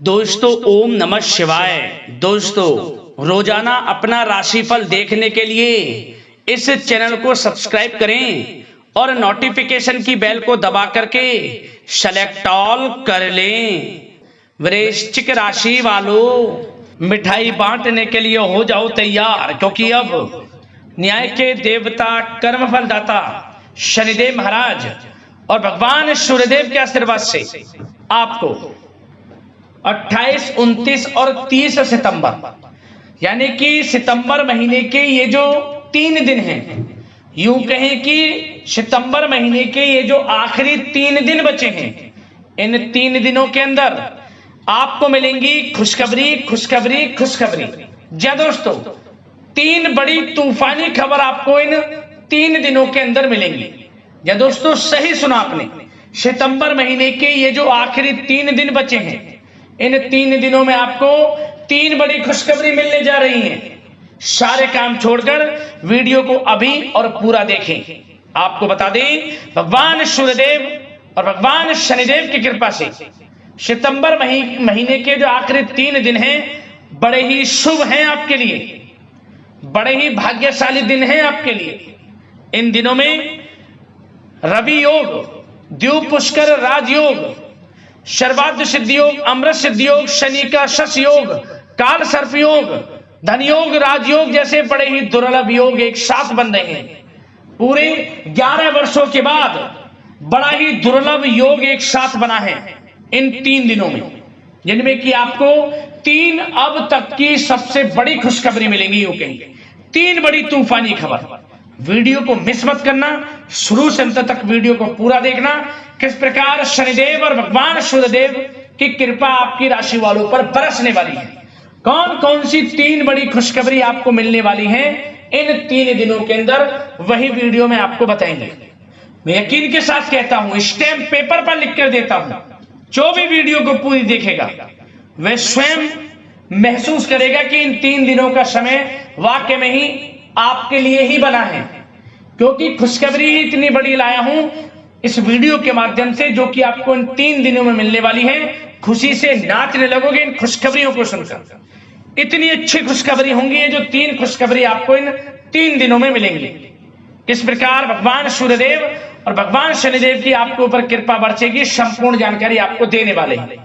दोस्तों ओम नमः शिवाय। दोस्तों रोजाना अपना राशिफल देखने के लिए इस चैनल को सब्सक्राइब करें और नोटिफिकेशन की बेल को दबा करके सेलेक्ट ऑल कर लें। वृश्चिक राशि वालों, मिठाई बांटने के लिए हो जाओ तैयार, क्योंकि अब न्याय के देवता कर्मफल दाता शनिदेव महाराज और भगवान सूर्यदेव के आशीर्वाद से आपको 28, 29 और 30 सितंबर यानी कि सितंबर महीने के ये जो 3 दिन हैं, यूं कहें कि सितंबर महीने के ये जो आखिरी 3 दिन बचे हैं, इन 3 दिनों के अंदर आपको मिलेंगी खुशखबरी खुशखबरी खुशखबरी। जी दोस्तों, 3 बड़ी तूफानी खबर आपको इन 3 दिनों के अंदर मिलेंगी। जी दोस्तों, सही सुना आपने, सितंबर महीने के ये जो आखिरी 3 दिन बचे हैं, इन 3 दिनों में आपको 3 बड़ी खुशखबरी मिलने जा रही हैं। सारे काम छोड़कर वीडियो को अभी और पूरा देखें। आपको बता दें, भगवान सूर्यदेव और भगवान शनिदेव की कृपा से सितंबर महीने के जो आखिरी 3 दिन हैं, बड़े ही शुभ हैं आपके लिए, बड़े ही भाग्यशाली दिन हैं आपके लिए। इन दिनों में रवि योग, द्वीप पुष्कर राजयोग, सर्वार्थ सिद्धि योग, अमृत सिद्धि योग, शनि का शश योग, काल सर्प योग, धन योग, राजयोग जैसे बड़े ही दुर्लभ योग एक साथ बन रहे हैं। पूरे 11 वर्षों के बाद बड़ा ही दुर्लभ योग एक साथ बना है इन 3 दिनों में, जिनमें कि आपको 3 अब तक की सबसे बड़ी खुशखबरी मिलेंगी। यूं कहीं 3 बड़ी तूफानी खबर। वीडियो को मिस मत करना, शुरू से अंत तक वीडियो को पूरा देखना। किस प्रकार शनिदेव और भगवान सूर्यदेव की कृपा आपकी राशि वालों पर बरसने वाली है, कौन कौन सी 3 बड़ी खुशखबरी आपको मिलने वाली है इन 3 दिनों के अंदर, वही वीडियो में आपको बताएंगे। मैं यकीन के साथ कहता हूं, स्टैम्प पेपर पर लिख कर देता हूं, जो भी वीडियो को पूरी देखेगा वह स्वयं महसूस करेगा कि इन 3 दिनों का समय वाकई में ही आपके लिए ही बना है, क्योंकि खुशखबरी ही इतनी बड़ी लाया हूं इस वीडियो के माध्यम से, जो कि आपको इन 3 दिनों में मिलने वाली है। खुशी से नाचने लगोगे इन खुशखबरियों को सुनकर। इतनी अच्छी खुशखबरी होंगी ये जो 3 खुशखबरी आपको इन 3 दिनों में मिलेंगी। किस प्रकार भगवान सूर्यदेव और भगवान शनिदेव की आपके ऊपर कृपा बरसेगी, संपूर्ण जानकारी आपको देने वाले हैं।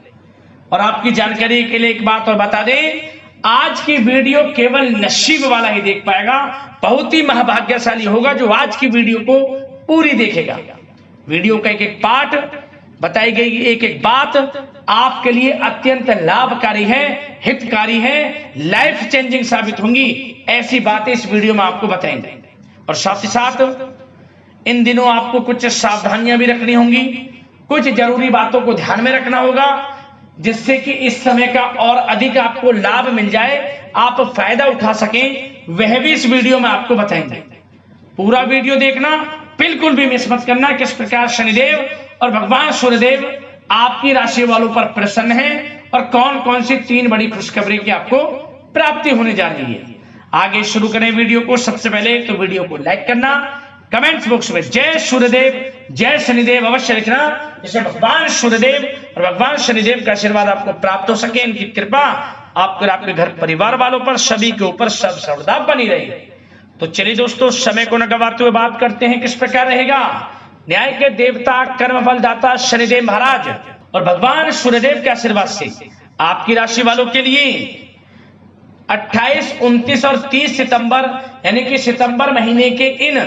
और आपकी जानकारी के लिए एक बात और बता दें, आज की वीडियो केवल नसीब वाला ही देख पाएगा, बहुत ही महाभाग्यशाली होगा जो आज की वीडियो को पूरी देखेगा। वीडियो का एक एक पार्ट, बताई गई एक एक बात आपके लिए अत्यंत लाभकारी है, हितकारी है, लाइफ चेंजिंग साबित होंगी। ऐसी बातें इस वीडियो में आपको बताएंगे। और साथ ही साथ इन दिनों आपको कुछ सावधानियां भी रखनी होंगी, कुछ जरूरी बातों को ध्यान में रखना होगा, जिससे कि इस समय का और अधिक आपको लाभ मिल जाए, आप फायदा उठा सकें, वह भी इस वीडियो में आपको बताएंगे। पूरा वीडियो देखना, बिल्कुल भी मिस मत करना। किस प्रकार शनिदेव और भगवान सूर्यदेव आपकी राशि वालों पर प्रसन्न हैं और कौन कौन सी 3 बड़ी खुशखबरी की आपको प्राप्ति होने जा रही है। आगे शुरू करें वीडियो को। सबसे पहले तो वीडियो को लाइक करना, कमेंट्स बॉक्स में जय सूर्यदेव जय शनिदेव अवश्य लिखना, जिससे भगवान सूर्यदेव और भगवान शनिदेव का आशीर्वाद आपको प्राप्त हो सके, इनकी कृपा आपको और आपके घर परिवार वालों पर सभी के ऊपर सर्वदा बनी रहे। तो चलिए दोस्तों, समय को न गवाते हुए बात करते हैं किस प्रकार रहेगा न्याय के देवता कर्मफल दाता शनिदेव महाराज और भगवान सूर्यदेव के आशीर्वाद से आपकी राशि वालों के लिए 28, 29 और 30 सितंबर यानी कि सितंबर महीने के इन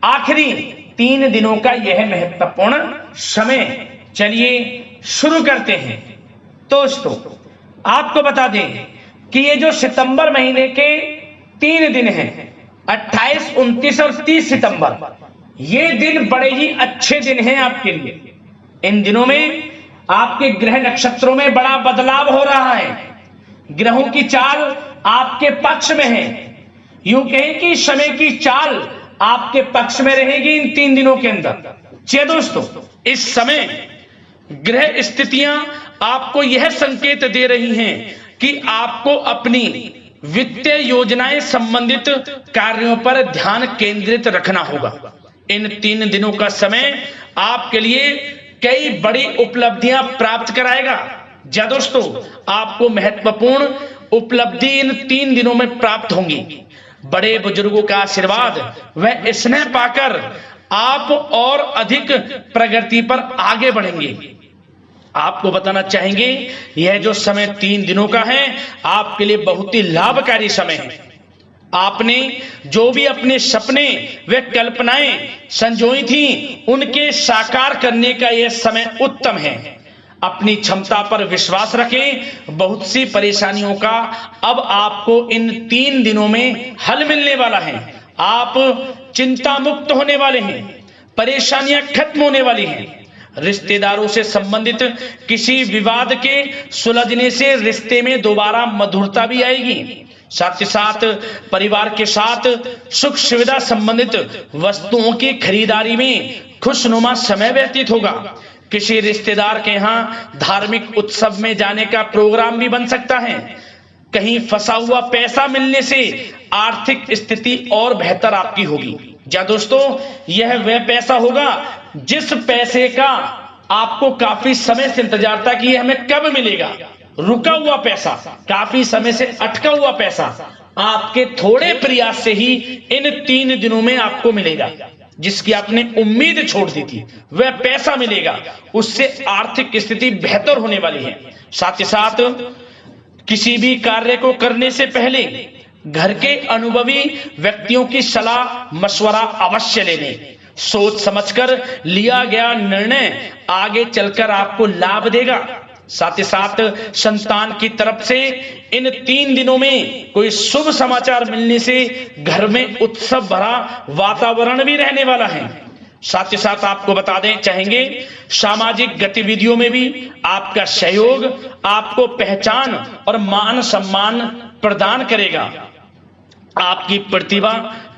आखिरी 3 दिनों का यह महत्वपूर्ण समय। चलिए शुरू करते हैं। दोस्तों आपको बता दें कि ये जो सितंबर महीने के 3 दिन हैं, 28, 29 और 30 सितंबर, ये दिन बड़े ही अच्छे दिन हैं आपके लिए। इन दिनों में आपके ग्रह नक्षत्रों में बड़ा बदलाव हो रहा है, ग्रहों की चाल आपके पक्ष में है। यूं कहें कि समय की चाल आपके पक्ष में रहेगी इन 3 दिनों के अंदर। जी दोस्तों, इस समय ग्रह स्थितियां आपको यह संकेत दे रही हैं कि आपको अपनी वित्तीय योजनाएं संबंधित कार्यों पर ध्यान केंद्रित रखना होगा। इन 3 दिनों का समय आपके लिए कई बड़ी उपलब्धियां प्राप्त कराएगा। जी दोस्तों, आपको महत्वपूर्ण उपलब्धि इन 3 दिनों में प्राप्त होंगी। बड़े बुजुर्गों का आशीर्वाद व स्नेह पाकर आप और अधिक प्रगति पर आगे बढ़ेंगे। आपको बताना चाहेंगे, यह जो समय 3 दिनों का है आपके लिए बहुत ही लाभकारी समय है। आपने जो भी अपने सपने व कल्पनाएं संजोई थी उनके साकार करने का यह समय उत्तम है। अपनी क्षमता पर विश्वास रखें। बहुत सी परेशानियों का अब आपको इन 3 दिनों में हल मिलने वाला है। आप चिंता मुक्त होने वाले हैं, परेशानियां खत्म होने वाली हैं। रिश्तेदारों से संबंधित किसी विवाद के सुलझने से रिश्ते में दोबारा मधुरता भी आएगी। साथ ही साथ परिवार के साथ सुख सुविधा संबंधित वस्तुओं की खरीदारी में खुशनुमा समय व्यतीत होगा। किसी रिश्तेदार के यहाँ धार्मिक उत्सव में जाने का प्रोग्राम भी बन सकता है। कहीं फंसा हुआ पैसा मिलने से आर्थिक स्थिति और बेहतर आपकी होगी। क्या दोस्तों, यह वह पैसा होगा जिस पैसे का आपको काफी समय से इंतजार था कि यह हमें कब मिलेगा। रुका हुआ पैसा, काफी समय से अटका हुआ पैसा आपके थोड़े प्रयास से ही इन 3 दिनों में आपको मिलेगा। जिसकी आपने उम्मीद छोड़ दी थी वह पैसा मिलेगा, उससे आर्थिक स्थिति बेहतर होने वाली है। साथ ही साथ किसी भी कार्य को करने से पहले घर के अनुभवी व्यक्तियों की सलाह मशवरा अवश्य ले लें। सोच समझकर लिया गया निर्णय आगे चलकर आपको लाभ देगा। साथ ही साथ संतान की तरफ से इन 3 दिनों में कोई शुभ समाचार मिलने से घर में उत्सव भरा वातावरण भी रहने वाला है। साथ ही साथ आपको बता दें चाहेंगे, सामाजिक गतिविधियों में भी आपका सहयोग आपको पहचान और मान सम्मान प्रदान करेगा। आपकी प्रतिभा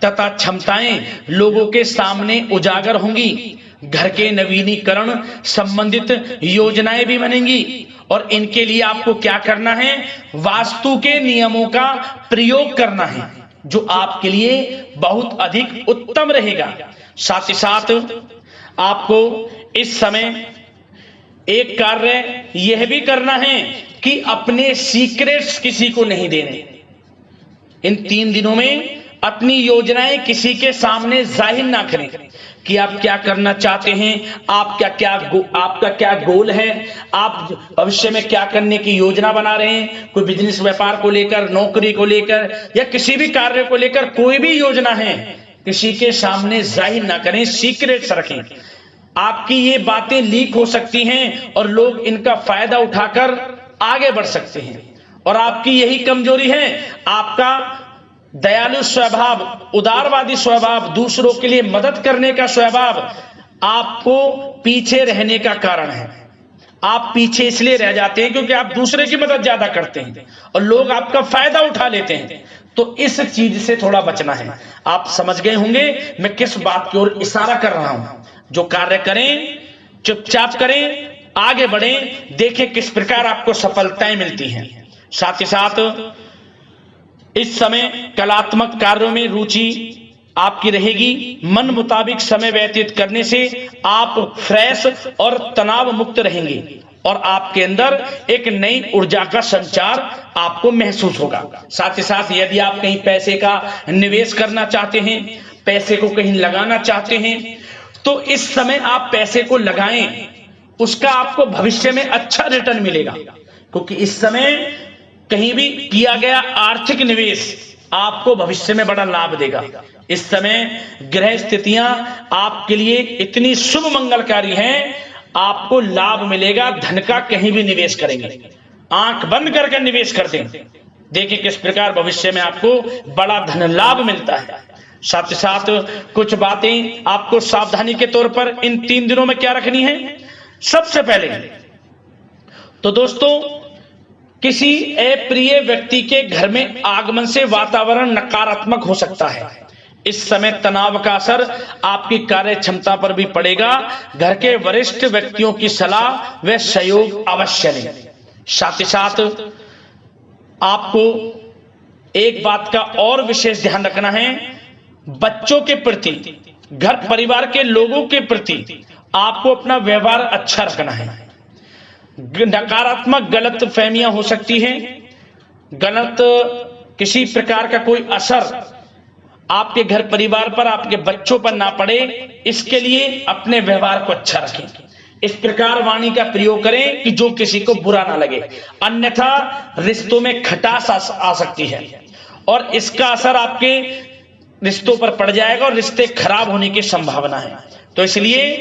तथा क्षमताएं लोगों के सामने उजागर होंगी। घर के नवीनीकरण संबंधित योजनाएं भी बनेंगी और इनके लिए आपको क्या करना है, वास्तु के नियमों का प्रयोग करना है जो आपके लिए बहुत अधिक उत्तम रहेगा। साथ ही साथ आपको इस समय एक कार्य यह भी करना है कि अपने सीक्रेट्स किसी को नहीं देने। इन 3 दिनों में अपनी योजनाएं किसी के सामने जाहिर ना करें कि आप क्या करना चाहते हैं, आपका क्या गोल है, आप भविष्य में क्या करने की योजना बना रहे हैं। कोई बिजनेस व्यापार को लेकर, नौकरी को लेकर या किसी भी कार्य को लेकर कोई भी योजना है, किसी के सामने जाहिर ना करें, सीक्रेट्स रखें। आपकी ये बातें लीक हो सकती हैं और लोग इनका फायदा उठाकर आगे बढ़ सकते हैं। और आपकी यही कमजोरी है, आपका दयालु स्वभाव, उदारवादी स्वभाव, दूसरों के लिए मदद करने का स्वभाव आपको पीछे रहने का कारण है। आप पीछे इसलिए रह जाते हैं क्योंकि आप दूसरे की मदद ज्यादा करते हैं और लोग आपका फायदा उठा लेते हैं। तो इस चीज से थोड़ा बचना है। आप समझ गए होंगे मैं किस बात की ओर इशारा कर रहा हूं। जो कार्य करें चुपचाप करें, आगे बढ़ें, देखें किस प्रकार आपको सफलताएं मिलती हैं। साथ ही साथ इस समय कलात्मक कार्यों में रुचि आपकी रहेगी। मन मुताबिक समय व्यतीत करने से आप फ्रेश और तनाव मुक्त रहेंगे और आपके अंदर एक नई ऊर्जा का संचार आपको महसूस होगा। साथ ही साथ यदि आप कहीं पैसे का निवेश करना चाहते हैं, पैसे को कहीं लगाना चाहते हैं, तो इस समय आप पैसे को लगाएं, उसका आपको भविष्य में अच्छा रिटर्न मिलेगा। क्योंकि इस समय कहीं भी किया गया आर्थिक निवेश आपको भविष्य में बड़ा लाभ देगा। इस समय ग्रह स्थितियां आपके लिए इतनी शुभ मंगलकारी हैं, आपको लाभ मिलेगा। धन का कहीं भी निवेश करेंगे, आंख बंद करके निवेश कर दें, देखिए किस प्रकार भविष्य में आपको बड़ा धन लाभ मिलता है। साथ ही साथ कुछ बातें आपको सावधानी के तौर पर इन 3 दिनों में क्या रखनी है। सबसे पहले तो दोस्तों, किसी अप्रिय व्यक्ति के घर में आगमन से वातावरण नकारात्मक हो सकता है। इस समय तनाव का असर आपकी कार्य क्षमता पर भी पड़ेगा। घर के वरिष्ठ व्यक्तियों की सलाह व सहयोग अवश्य लें। साथ ही साथ आपको एक बात का और विशेष ध्यान रखना है, बच्चों के प्रति, घर परिवार के लोगों के प्रति आपको अपना व्यवहार अच्छा रखना है। नकारात्मक गलत फहमियां हो सकती हैं, गलत किसी प्रकार का कोई असर आपके घर परिवार पर, आपके बच्चों पर ना पड़े, इसके लिए अपने व्यवहार को अच्छा रखें। इस प्रकार वाणी का प्रयोग करें कि जो किसी को बुरा ना लगे, अन्यथा रिश्तों में खटास आ सकती है और इसका असर आपके रिश्तों पर पड़ जाएगा और रिश्ते खराब होने की संभावना है। तो इसलिए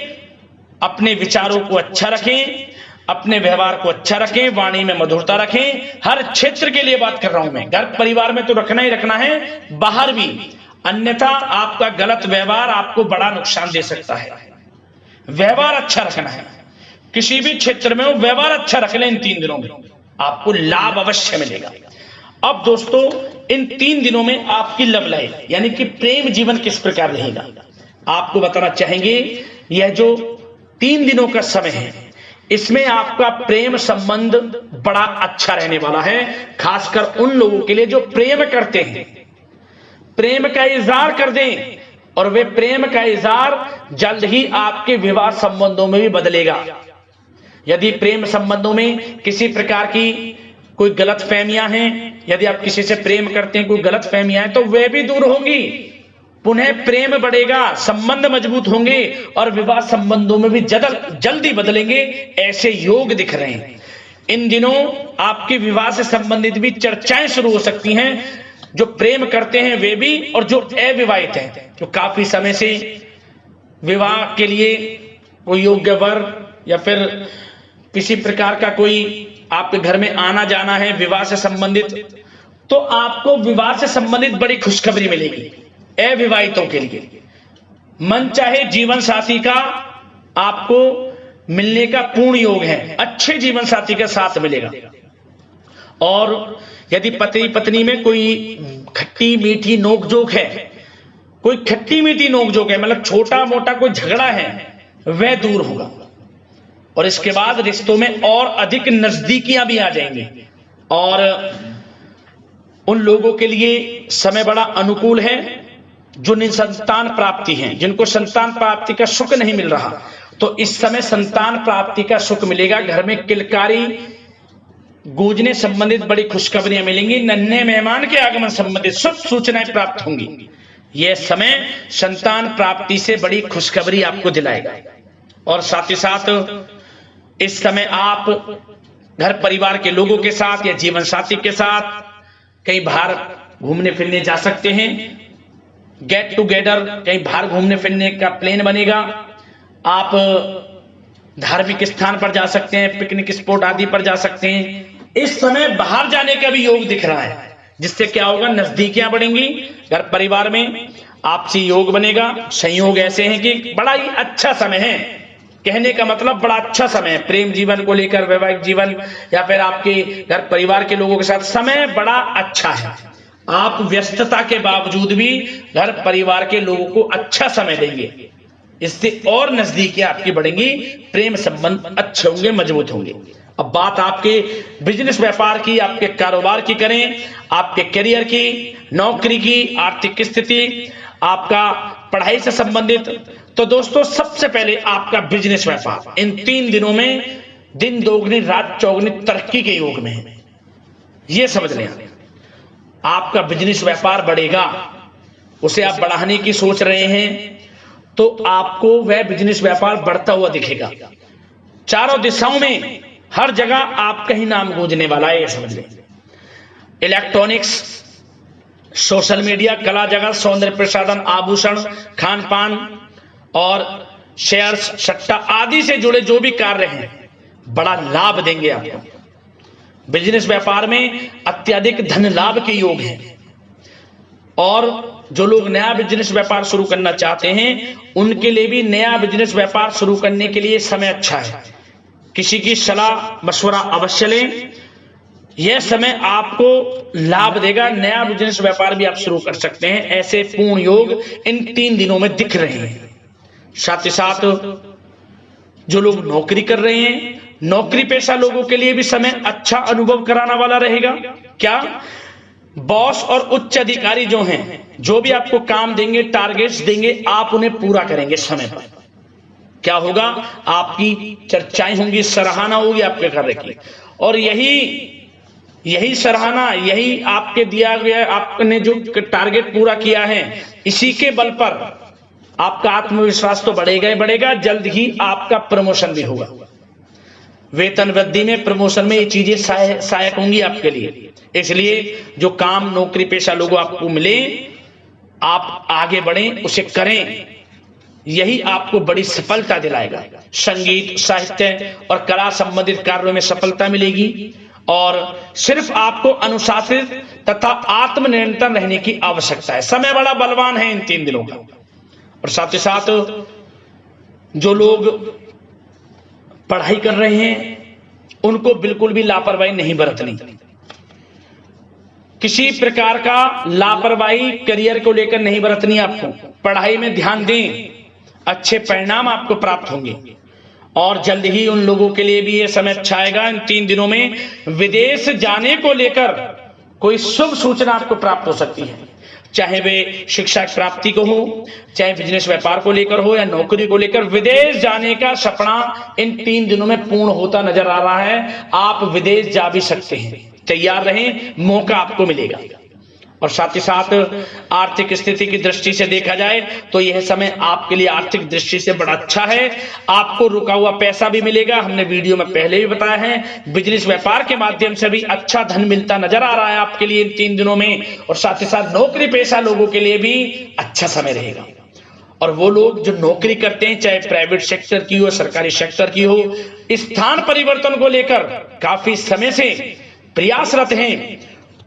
अपने विचारों को अच्छा रखें, अपने व्यवहार को अच्छा रखें, वाणी में मधुरता रखें। हर क्षेत्र के लिए बात कर रहा हूं मैं, घर परिवार में तो रखना ही रखना है, बाहर भी, अन्यथा आपका गलत व्यवहार आपको बड़ा नुकसान दे सकता है। व्यवहार अच्छा रखना है, किसी भी क्षेत्र में हो व्यवहार अच्छा रख लें, इन 3 दिनों में आपको लाभ अवश्य मिलेगा। अब दोस्तों, इन 3 दिनों में आपकी लव लाइफ यानी कि प्रेम जीवन किस प्रकार रहेगा, आपको बताना चाहेंगे। यह जो 3 दिनों का समय है, इसमें आपका प्रेम संबंध बड़ा अच्छा रहने वाला है, खासकर उन लोगों के लिए जो प्रेम करते हैं, प्रेम का इजहार कर दें, और वे प्रेम का इजहार जल्द ही आपके विवाह संबंधों में भी बदलेगा। यदि प्रेम संबंधों में किसी प्रकार की कोई गलत फहमियां हैं, यदि आप किसी से प्रेम करते हैं, कोई गलत फहमियां हैं, तो वे भी दूर होंगी, पुनः प्रेम बढ़ेगा, संबंध मजबूत होंगे और विवाह संबंधों में भी जल्दी बदलेंगे, ऐसे योग दिख रहे हैं। इन दिनों आपके विवाह से संबंधित भी चर्चाएं शुरू हो सकती हैं, जो प्रेम करते हैं वे भी और जो अविवाहित हैं, जो काफी समय से विवाह के लिए कोई योग्य वर या फिर किसी प्रकार का कोई आपके घर में आना जाना है विवाह से संबंधित, तो आपको विवाह से संबंधित बड़ी खुशखबरी मिलेगी। अविवाहितों के लिए मन चाहे जीवन साथी का आपको मिलने का पूर्ण योग है, अच्छे जीवन साथी के साथ मिलेगा। और यदि पति पत्नी में कोई खट्टी मीठी नोकझोंक है, कोई खट्टी मीठी नोकझोंक है, मतलब छोटा मोटा कोई झगड़ा है, वह दूर होगा और इसके बाद रिश्तों में और अधिक नजदीकियां भी आ जाएंगी। और उन लोगों के लिए समय बड़ा अनुकूल है जो निसंतान प्राप्ति हैं, जिनको संतान प्राप्ति का सुख नहीं मिल रहा, तो इस समय संतान प्राप्ति का सुख मिलेगा। घर में किलकारी गूंजने संबंधित बड़ी खुशखबरियां मिलेंगी, नन्हे मेहमान के आगमन संबंधित शुभ सूचनाएं प्राप्त होंगी। यह समय संतान प्राप्ति से बड़ी खुशखबरी आपको दिलाएगा। और साथ ही साथ इस समय आप घर परिवार के लोगों के साथ या जीवन साथी के साथ कहीं बाहर घूमने फिरने जा सकते हैं, गेट टुगेदर कहीं बाहर घूमने फिरने का प्लान बनेगा। आप धार्मिक स्थान पर जा सकते हैं, पिकनिक स्पॉट आदि पर जा सकते हैं। इस समय बाहर जाने का भी योग दिख रहा है, जिससे क्या होगा, नजदीकियां बढ़ेंगी, घर परिवार में आपसी योग बनेगा। संयोग ऐसे हैं कि बड़ा ही अच्छा समय है, कहने का मतलब बड़ा अच्छा समय है प्रेम जीवन को लेकर, वैवाहिक जीवन या फिर आपके घर परिवार के लोगों के साथ समय बड़ा अच्छा है। आप व्यस्तता के बावजूद भी घर परिवार के लोगों को अच्छा समय देंगे, इससे और नजदीकियां आपकी बढ़ेंगी, प्रेम संबंध अच्छे होंगे, मजबूत होंगे। अब बात आपके बिजनेस व्यापार की, आपके कारोबार की करें, आपके करियर की, नौकरी की, आर्थिक स्थिति, आपका पढ़ाई से संबंधित, तो दोस्तों सबसे पहले आपका बिजनेस व्यापार इन 3 दिनों में दिन दोगुनी रात चौगुनी तरक्की के योग में है, यह समझ लें। आपका बिजनेस व्यापार बढ़ेगा, उसे आप बढ़ाने की सोच रहे हैं, तो आपको वह बिजनेस व्यापार बढ़ता हुआ दिखेगा। चारों दिशाओं में हर जगह आपका ही नाम गूंजने वाला है, यह समझ लें। इलेक्ट्रॉनिक्स, सोशल मीडिया, कला जगत, सौंदर्य प्रसाधन, आभूषण, खान पान और शेयर्स, सट्टा आदि से जुड़े जो भी कार्य हैं, बड़ा लाभ देंगे आपको। बिजनेस व्यापार में अत्यधिक धन लाभ के योग हैं। और जो लोग नया बिजनेस व्यापार शुरू करना चाहते हैं, उनके लिए भी नया बिजनेस व्यापार शुरू करने के लिए समय अच्छा है। किसी की सलाह मशवरा अवश्य लें, यह समय आपको लाभ देगा। नया बिजनेस व्यापार भी आप शुरू कर सकते हैं, ऐसे पूर्ण योग इन 3 दिनों में दिख रहे हैं। साथ ही साथ जो लोग नौकरी कर रहे हैं, नौकरी पेशा लोगों के लिए भी समय अच्छा अनुभव कराने वाला रहेगा। क्या बॉस और उच्च अधिकारी जो हैं, जो भी आपको काम देंगे, टारगेट्स देंगे, आप उन्हें पूरा करेंगे समय पर। क्या होगा, आपकी चर्चाएं होंगी, सराहना होगी आपके कार्य की, और यही सराहना, यही आपके दिया गया, आपने जो टारगेट पूरा किया है, इसी के बल पर आपका आत्मविश्वास तो बढ़ेगा ही बढ़ेगा, जल्द ही आपका प्रमोशन भी होगा। वेतन वृद्धि में, प्रमोशन में ये चीजें सहायक होंगी आपके लिए। इसलिए जो काम नौकरी पेशा लोगों आपको मिले, आप आगे बढ़ें, उसे करें, यही आपको बड़ी सफलता दिलाएगा। संगीत, साहित्य और कला संबंधित कार्यों में सफलता मिलेगी, और सिर्फ आपको अनुशासित तथा आत्मनियंत्रण रहने की आवश्यकता है। समय बड़ा बलवान है इन 3 दिनों का। और साथ ही साथ जो लोग पढ़ाई कर रहे हैं, उनको बिल्कुल भी लापरवाही नहीं बरतनी। किसी प्रकार का लापरवाही करियर को लेकर नहीं बरतनी। आपको पढ़ाई में ध्यान दें, अच्छे परिणाम आपको प्राप्त होंगे। और जल्द ही उन लोगों के लिए भी ये समय अच्छा आएगा, इन 3 दिनों में विदेश जाने को लेकर कोई शुभ सूचना आपको प्राप्त हो सकती है। चाहे वे शिक्षा प्राप्ति को हो, चाहे बिजनेस व्यापार को लेकर हो, या नौकरी को लेकर, विदेश जाने का सपना इन 3 दिनों में पूर्ण होता नजर आ रहा है। आप विदेश जा भी सकते हैं, तैयार रहें, मौका आपको मिलेगा। और साथ ही साथ आर्थिक स्थिति की दृष्टि से देखा जाए तो यह समय आपके लिए आर्थिक दृष्टि से बड़ा अच्छा है। आपको रुका हुआ पैसा भी मिलेगा, हमने वीडियो में पहले भी बताया है। बिजनेस व्यापार के माध्यम से भी अच्छा धन मिलता नजर आ रहा है आपके लिए इन 3 दिनों में। और साथ ही साथ नौकरी पेशा लोगों के लिए भी अच्छा समय रहेगा। और वो लोग जो नौकरी करते हैं, चाहे प्राइवेट सेक्टर की हो, सरकारी सेक्टर की हो, स्थान परिवर्तन को लेकर काफी समय से प्रयासरत हैं,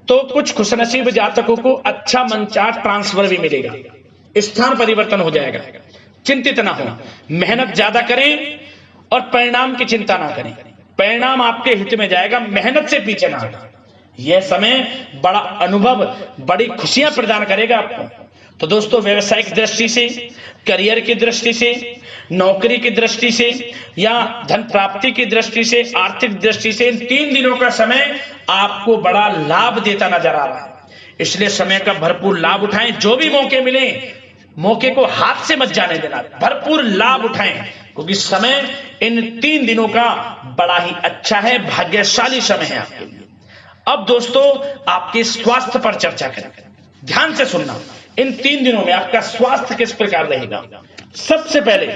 तो कुछ खुशनसीब जातकों को अच्छा मंचाट ट्रांसफर भी मिलेगा, स्थान परिवर्तन हो जाएगा। चिंतित ना हो, मेहनत ज्यादा करें और परिणाम की चिंता ना करें। परिणाम आपके हित में जाएगा, मेहनत से पीछे ना हटें। यह समय बड़ा अनुभव, बड़ी खुशियां प्रदान करेगा आपको। तो दोस्तों, व्यवसायिक दृष्टि से, करियर की दृष्टि से, नौकरी की दृष्टि से, या धन प्राप्ति की दृष्टि से, आर्थिक दृष्टि से, इन 3 दिनों का समय आपको बड़ा लाभ देता नजर आ रहा है। इसलिए समय का भरपूर लाभ उठाएं। जो भी मौके मिले, मौके को हाथ से मत जाने देना, भरपूर लाभ उठाएं, क्योंकि समय इन 3 दिनों का बड़ा ही अच्छा है, भाग्यशाली समय है आपके लिए। अब दोस्तों, आपके स्वास्थ्य पर चर्चा करें। ध्यान से सुनना, इन 3 दिनों में आपका स्वास्थ्य किस प्रकार रहेगा। सबसे पहले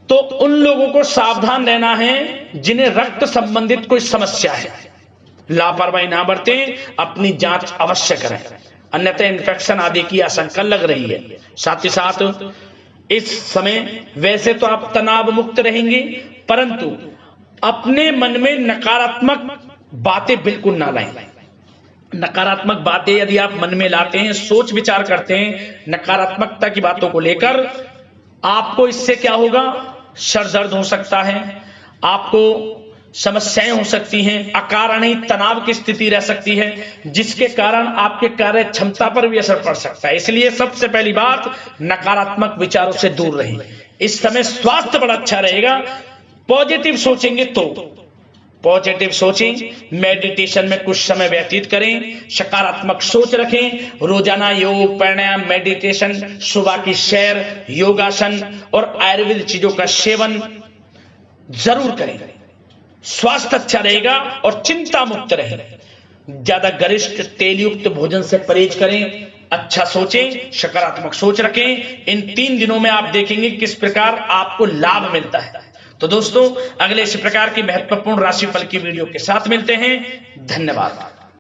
तो उन लोगों को सावधान रहना है जिन्हें रक्त संबंधित कोई समस्या है। लापरवाही ना बरतें, अपनी जांच अवश्य करें, अन्यथा इन्फेक्शन आदि की आशंका लग रही है। साथ ही साथ इस समय वैसे तो आप तनाव मुक्त रहेंगे, परंतु अपने मन में नकारात्मक बातें बिल्कुल ना लाएं। नकारात्मक बातें यदि आप मन में लाते हैं, सोच विचार करते हैं नकारात्मकता की बातों को लेकर, आपको इससे क्या होगा, सर दर्द हो सकता है, आपको समस्याएं हो सकती हैं, अकारणीय तनाव की स्थिति रह सकती है, जिसके कारण आपके कार्य क्षमता पर भी असर पड़ सकता है। इसलिए सबसे पहली बात, नकारात्मक विचारों से दूर रहें। इस समय स्वास्थ्य बड़ा अच्छा रहेगा। पॉजिटिव सोचेंगे तो पॉजिटिव सोचें, मेडिटेशन में कुछ समय व्यतीत करें, सकारात्मक सोच रखें, रोजाना योग, प्राणायाम, मेडिटेशन, सुबह की सैर, योगासन और आयुर्वेद चीजों का सेवन जरूर करें। स्वास्थ्य अच्छा रहेगा और चिंता मुक्त रहें। ज्यादा गरिष्ठ तेल युक्त भोजन से परहेज करें, अच्छा सोचें, सकारात्मक सोच रखें। इन 3 दिनों में आप देखेंगे किस प्रकार आपको लाभ मिलता है। तो दोस्तों, अगले इसी प्रकार की महत्वपूर्ण राशिफल की वीडियो के साथ मिलते हैं। धन्यवाद।